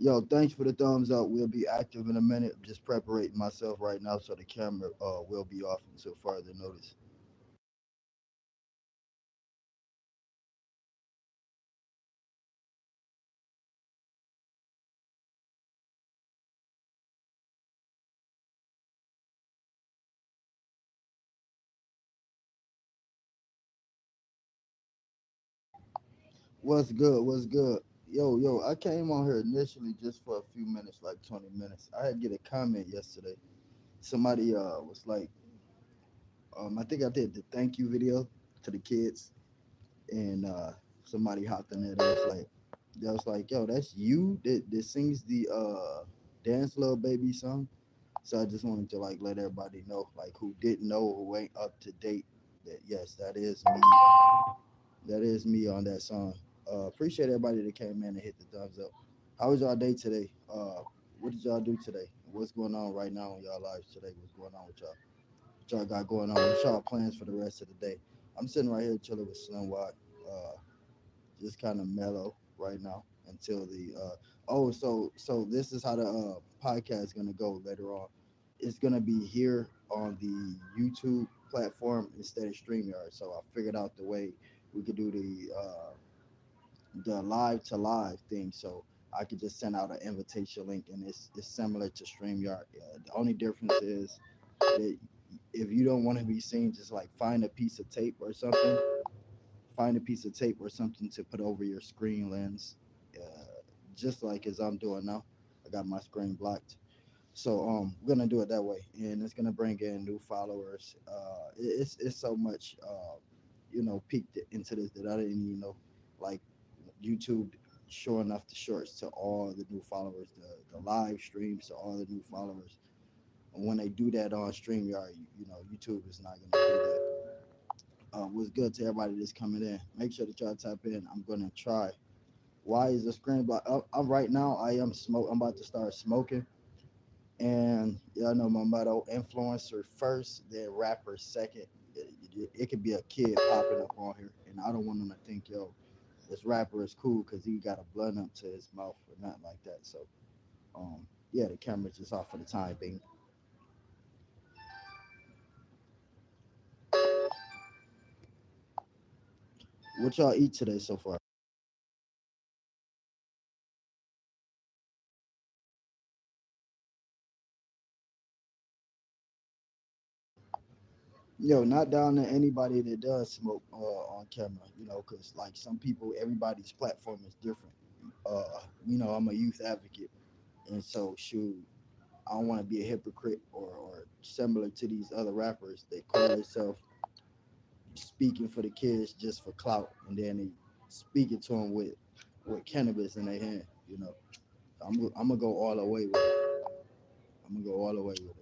Yo, thanks for the thumbs up. We'll be active in a minute. Just preparing myself right now so the camera will be off until further notice. What's good? What's good? Yo, I came on here initially just for a few minutes, like 20 minutes. I had to get a comment yesterday. Somebody was like, I think I did the thank you video to the kids, and somebody hopped in there that was like, yo, that's you that sings the Dance Little Baby song. So I just wanted to like let everybody know, like who didn't know, who ain't up to date, that yes, that is me. That is me on that song. Appreciate everybody that came in and hit the thumbs up. How was y'all day today? What did y'all do today? What's going on right now in y'all lives today? What's going on with y'all? What y'all got going on? What's y'all plans for the rest of the day? I'm sitting right here chilling with Slim Watt. Just kind of mellow right now until the so this is how the podcast is gonna go later on. It's gonna be here on the YouTube platform instead of StreamYard. So I figured out the way we could do the live to live thing. So I could just send out an invitation link, and it's similar to StreamYard. The only difference is that if you don't want to be seen, just like find a piece of tape or something, find a piece of tape or something to put over your screen lens, just like as I'm doing now. I got my screen blocked. So we're gonna do it that way, and it's gonna bring in new followers. It's so much peeked into this that I didn't even know. Like YouTube showing off the shorts to all the new followers, the live streams to all the new followers. And when they do that on StreamYard, YouTube is not gonna do that. What's good to everybody that's coming in? Make sure that y'all tap in. I'm gonna try. Why is the screen block? I'm right now. I am smoke. I'm about to start smoking. And y'all know my motto: influencer first, then rapper second. It could be a kid popping up on here, and I don't want them to think, yo, this rapper is cool because he got a blunt up to his mouth or nothing like that. So, yeah, the camera's just off for the time being. What y'all eat today so far? Yo, not down to anybody that does smoke on camera, because like some people, everybody's platform is different. I'm a youth advocate, and so shoot, I don't want to be a hypocrite or similar to these other rappers. They call themselves speaking for the kids just for clout, and then they speaking to them with cannabis in their hand. I'm gonna go all the way with it. I'm gonna go all the way with it.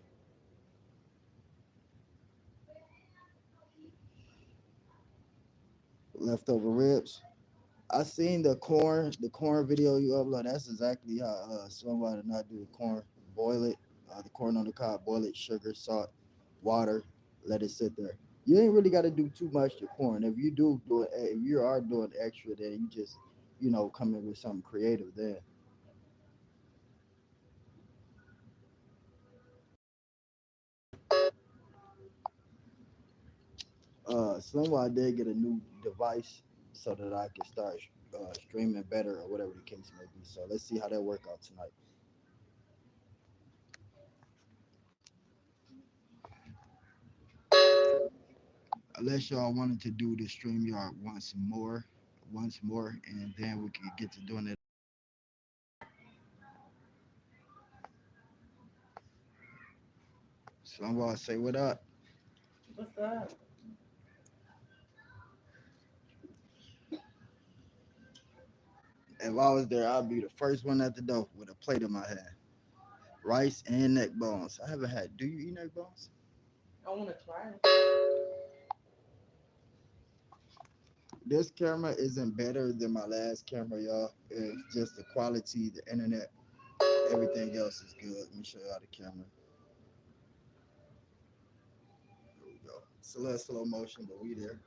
Leftover ribs. I seen the corn video you upload. That's exactly how somebody not do the corn. Boil it, the corn on the cob. Boil it, sugar, salt, water. Let it sit there. You ain't really got to do too much to corn. If you do it, if you are doing extra, then you just come in with something creative. Then Somewhere I did get a new device so that I can start streaming better or whatever the case may be. So let's see how that work out tonight. Unless y'all wanted to do the StreamYard once more, and then we could get to doing it. So I'm gonna say what up. What's up? If I was there, I'd be the first one at the door with a plate in my hand. Rice and neck bones. I haven't had. Do you eat neck bones? I want to try. This camera isn't better than my last camera, y'all. It's just the quality, the internet, everything else is good. Let me show y'all the camera. Here we go. It's a little slow motion, but we there.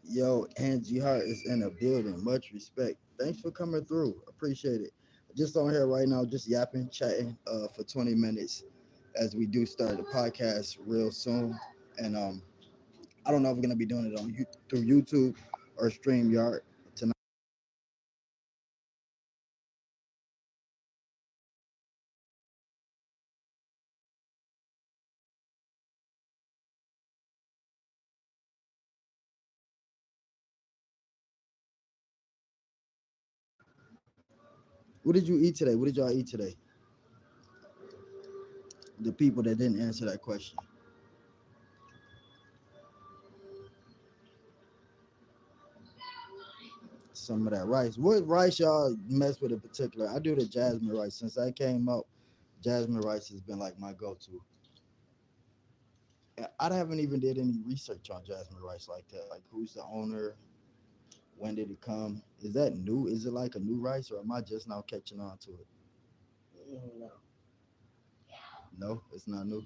Yo, Angie Hart is in a building. Much respect. Thanks for coming through. Appreciate it. Just on here right now, just yapping, chatting for 20 minutes as we do start the podcast real soon. And I don't know if we're gonna be doing it on through YouTube or StreamYard tonight. What did you eat today? What did y'all eat today? The people that didn't answer that question. Some of that rice. What rice y'all mess with in particular? I do the jasmine rice. Since I came up, jasmine rice has been like my go-to. I haven't even did any research on jasmine rice like that. Like who's the owner? When did it come? Is that new? Is it like a new rice or am I just now catching on to it? No. No, it's not new.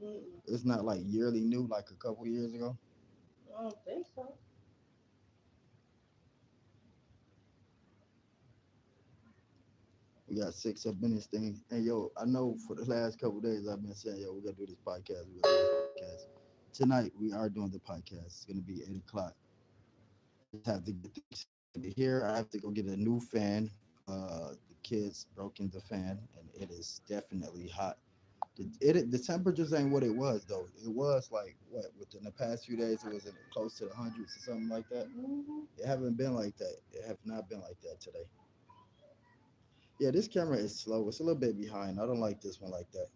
Mm-mm. It's not like yearly new like a couple years ago. I don't think so. We got six up in this thing. And yo, I know for the last couple days I've been saying, yo, we gotta do this podcast. We gotta do this podcast. Tonight we are doing the podcast. It's gonna be 8 o'clock. I just have to get things situated here. I have to go get a new fan. The kids broke in the fan, and it is definitely hot. The temperatures ain't what it was though. It was like what within the past few days it was in close to the hundreds or something like that. Mm-hmm. It haven't been like that. It have not been like that today. Yeah, this camera is slow. It's a little bit behind. I don't like this one like that.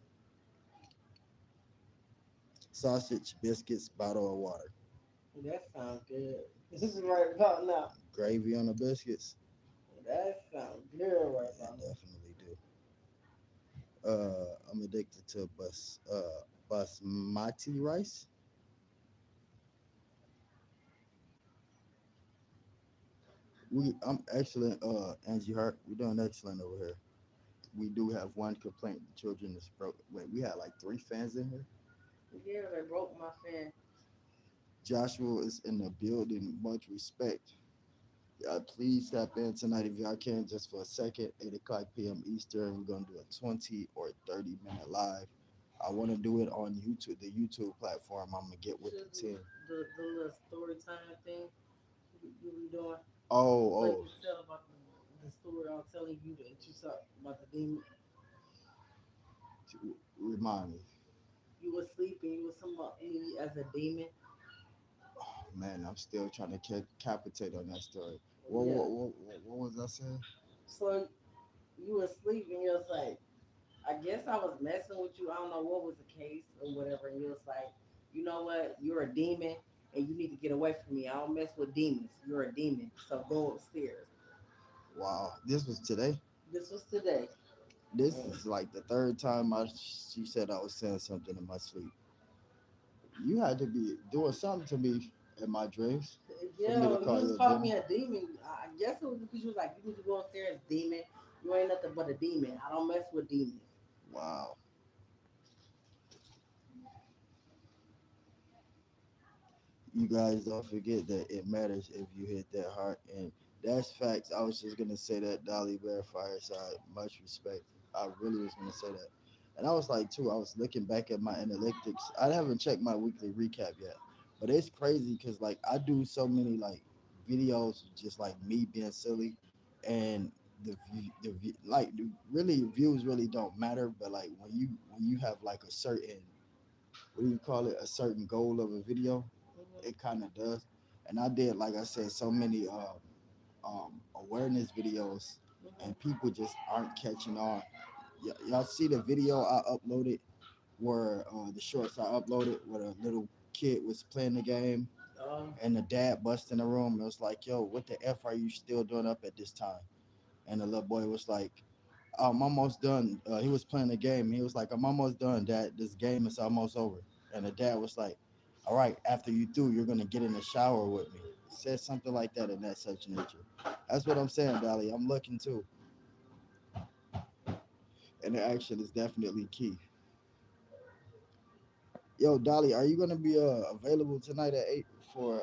Sausage, biscuits, bottle of water, That sounds good. This is right about now. gravy on the biscuits. That sounds good right It about now. definitely do. I'm addicted to basmati rice. I'm excellent. Angie Hart, we're doing excellent over here. We do have one complaint. The children is broke. Wait, we had like three fans in here. Yeah, they broke my fan. Joshua is in the building. Much respect. Please tap in tonight if y'all can, just for a second. 8 o'clock p.m. Eastern. We're gonna do a 20 or 30-minute live. I want to do it on YouTube, the YouTube platform. I'm gonna You get with should the do team. the little story time thing you be doing. Oh, So you oh, can tell about the story I'm telling you that you saw about the demon. remind me. You was sleeping, you was somewhat enemy as a demon. Oh, man, I'm still trying to capitate on that story. What, Yeah. what, what, what was I saying? So you was sleeping, you was like, I guess I was messing with you. I don't know what was the case or whatever. And you was like, you know what? You're a demon and you need to get away from me. I don't mess with demons. You're a demon. So go upstairs. Wow, this was today. This was today. This And is like the third time she said I was saying something in my sleep. You had to be doing something to me in my dreams for me to yeah, you call was you a calling demon. me a demon. I guess it was because you was like, you need to go upstairs, demon. You ain't nothing but a demon. I don't mess with demons. Wow. You guys don't forget that it matters if you hit that heart. And that's facts. I was just going to say that, Dolly Bear Fireside. Much respect. I really was going to say that. And I was like, too, I was looking back at my analytics. I haven't checked my weekly recap yet. But it's crazy because, like, I do so many, like, videos just like me being silly. And really views really don't matter. But, like, when you have, like, a certain, what do you call it, a certain goal of a video, Hmm. it kind of does. And I did, like I said, so many awareness videos, Hmm. and people just aren't catching on. Y'all see the video I uploaded, where the shorts I uploaded, where the little kid was playing the game, Um, and the dad bust in the room and was like, "Yo, what the f are you still doing up at this time?" And the little boy was like, I'm almost done. He was playing the game. He was like, I'm almost done, Dad. This game is almost over. And the dad was like, all right, after you through, you're gonna get in the shower with me. Said something like that in that such nature. That's what I'm saying, Dolly. I'm looking too. And the action is definitely key. Yo, Dolly, are you gonna be available tonight at 8 for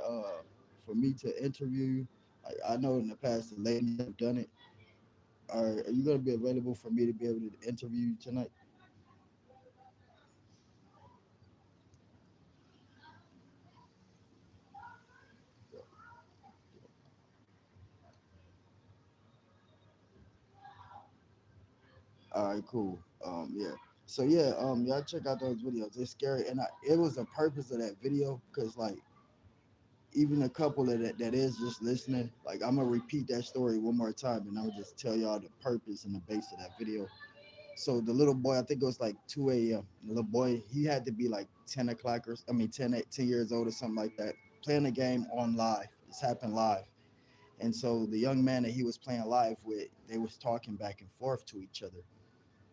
me to interview you? I know in the past the ladies have done it. Are you gonna be available for me to be able to interview you tonight? All right, cool. Yeah. So yeah, y'all check out those videos. It's scary, and it was the purpose of that video because like even a couple of that is just listening. Like I'm gonna repeat that story one more time, and I'm gonna just tell y'all the purpose and the base of that video. So the little boy, I think it was like 2 a.m. The little boy, he had to be like 10 o'clock or I mean 10 years old or something like that, playing a game on live. It's happened live. And so the young man that he was playing live with, they was talking back and forth to each other.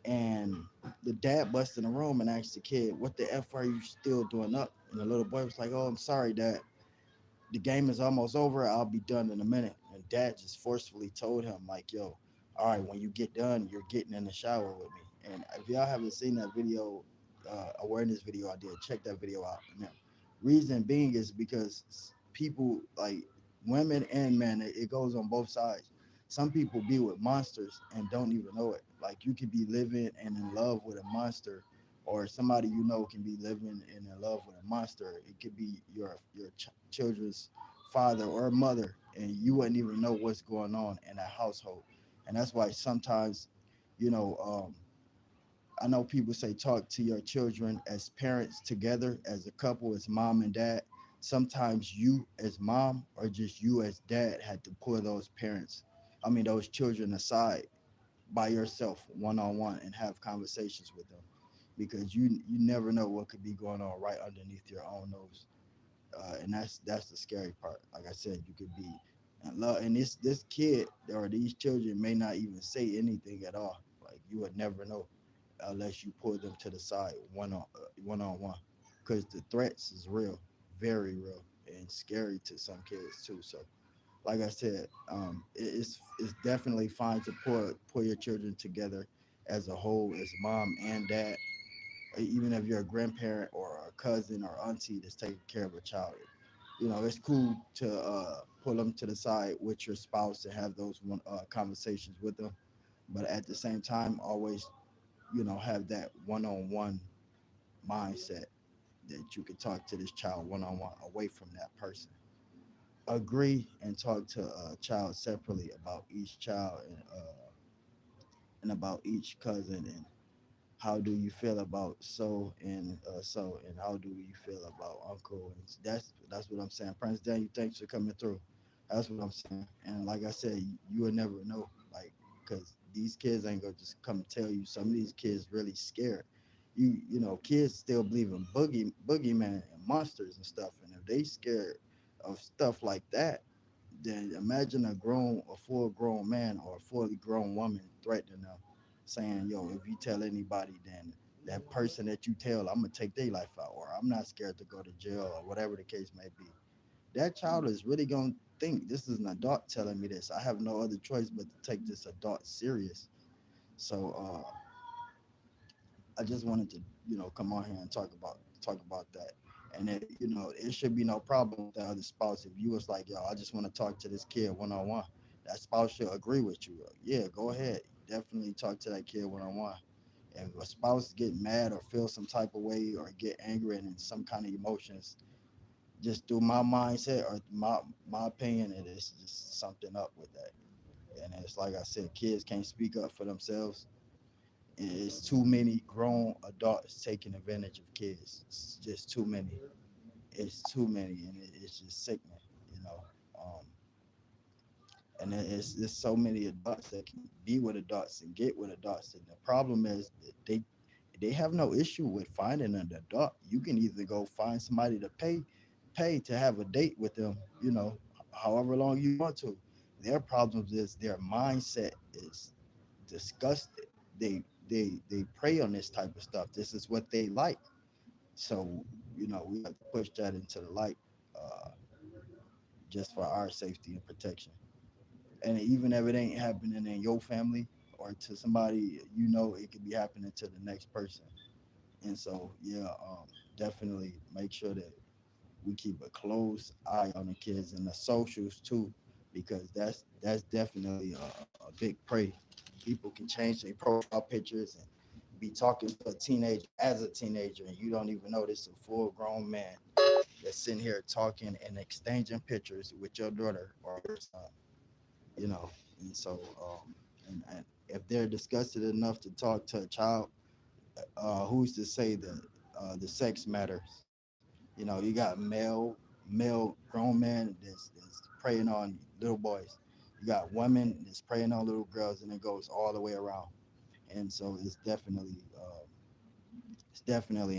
And the dad busted in the room and asked the kid, "What the f are you still doing up?" And the little boy was like, "Oh, I'm sorry, dad. The game is almost over. I'll be done in a minute." And dad just forcefully told him, like, "Yo, all right, when you get done, you're getting in the shower with me." And if y'all haven't seen that video, awareness video I did, check that video out. And the reason being is because people like women and men, it goes on both sides. Some people be with monsters and don't even know it. Like you could be living and in love with a monster, or somebody you know can be living and in love with a monster. It could be your children's father or mother, and you wouldn't even know what's going on in that household. And that's why sometimes, you know, I know people say talk to your children as parents together, as a couple, as mom and dad. Sometimes you as mom or just you as dad had to pull those parents, I mean those children aside by yourself, one on one, and have conversations with them, because you never know what could be going on right underneath your own nose. And that's the scary part. Like I said, you could be in love, and this kid or these children may not even say anything at all. Like you would never know unless you pull them to the side one on one, because the threats is real, very real, and scary to some kids too. So like I said, it's definitely fine to pull your children together as a whole, as mom and dad, even if you're a grandparent or a cousin or auntie that's taking care of a child. You know, it's cool to pull them to the side with your spouse and have those conversations with them. But at the same time, always, have that one-on-one mindset that you can talk to this child one-on-one away from that person. Agree and talk to a child separately about each child and about each cousin, and how do you feel about and how do you feel about uncle, and that's what I'm saying. Prince Daniel, thanks for coming through. That's what I'm saying. And like I said, you will never know, like, because these kids ain't gonna just come tell you. Some of these kids really scared. Kids still believe in boogeyman and monsters and stuff, and if they scared of stuff like that, then imagine a full grown man or a fully grown woman threatening them, saying, "Yo, if you tell anybody, then that person that you tell, I'm gonna take their life out, or I'm not scared to go to jail, or whatever the case may be." That child is really gonna think this is an adult telling me this. I have no other choice but to take this adult serious. So I just wanted to, come on here and talk about that. And it should be no problem with the other spouse if you was like, "Yo, I just want to talk to this kid one on one." That spouse should agree with you. Yeah, go ahead. Definitely talk to that kid one on one. If a spouse get mad or feel some type of way or get angry and in some kind of emotions, just through my mindset or my opinion, it is just something up with that. And it's like I said, kids can't speak up for themselves. It's too many grown adults taking advantage of kids. It's just too many. It's too many, and it's just sickening, you know. Um, and it's so many adults that can be with adults and get with adults. And the problem is that they have no issue with finding an adult. You can either go find somebody to pay to have a date with them, however long you want to. Their problems is their mindset is disgusted. They prey on this type of stuff. This is what they like. So we have to push that into the light, uh, just for our safety and protection. And even if it ain't happening in your family or to somebody, it could be happening to the next person. And so, yeah, definitely make sure that we keep a close eye on the kids and the socials too. because that's definitely a big prey. People can change their profile pictures and be talking to a teenager as a teenager, and you don't even know this is a full grown man that's sitting here talking and exchanging pictures with your daughter or your son. You know, and so and if they're disgusted enough to talk to a child, who's to say that the sex matters? You know, you got male grown men that's preying on little boys. You got women that's preying on little girls, and it goes all the way around. And so it's definitely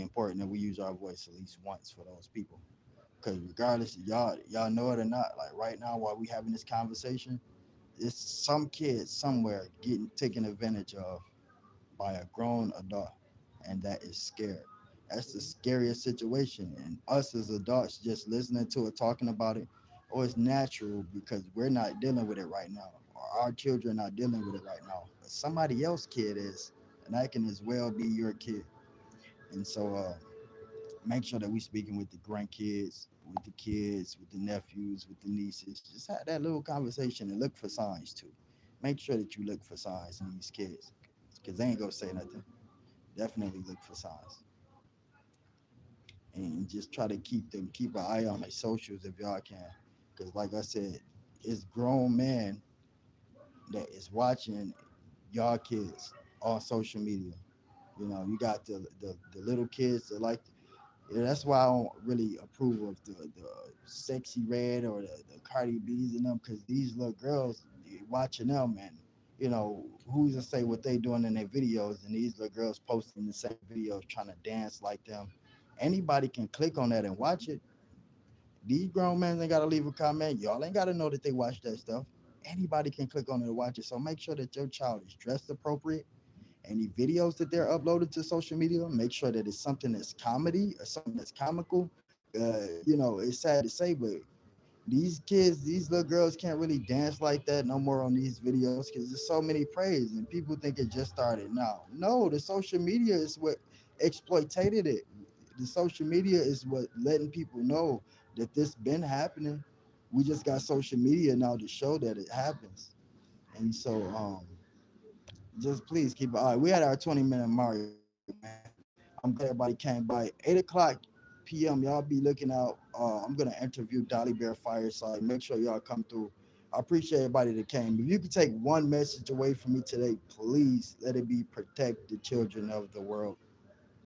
important that we use our voice at least once for those people. Because regardless, y'all know it or not, like right now while we having this conversation, it's some kid somewhere getting taken advantage of by a grown adult, and that is scared. That's the scariest situation. And us as adults just listening to it, talking about it, oh, it's natural because we're not dealing with it right now. Or our children are not dealing with it right now. But somebody else kid is, and that can as well be your kid. And so make sure that we speaking with the grandkids, with the kids, with the nephews, with the nieces. Just have that little conversation and look for signs too. Make sure that you look for signs in these kids because they ain't gonna say nothing. Definitely look for signs and just try to keep an eye on their socials if y'all can. Because like I said, it's grown men that is watching y'all kids on social media. You know, you got the little kids that like. Yeah, that's why I don't really approve of the sexy red or the Cardi B's and them because these little girls watching them and who's to say what they doing in their videos and these little girls posting the same videos trying to dance like them. Anybody can click on that and watch it. These grown men ain't gotta leave a comment. Y'all ain't gotta know that they watch that stuff. Anybody can click on it and watch it. So make sure that your child is dressed appropriate. Any videos that they're uploaded to social media, make sure that it's something that's comedy or something that's comical. It's sad to say, but these kids, these little girls can't really dance like that no more on these videos because there's so many praise and people think it just started now. No, the social media is what exploited it. The social media is what letting people know that this been happening. We just got social media now to show that it happens. And so just please keep an eye. We had our 20-minute mark, man. I'm glad everybody came by. 8 o'clock p.m. Y'all be looking out. I'm gonna interview Dolly Bear Fireside. Make sure y'all come through. I appreciate everybody that came. If you could take one message away from me today, please let it be protect the children of the world.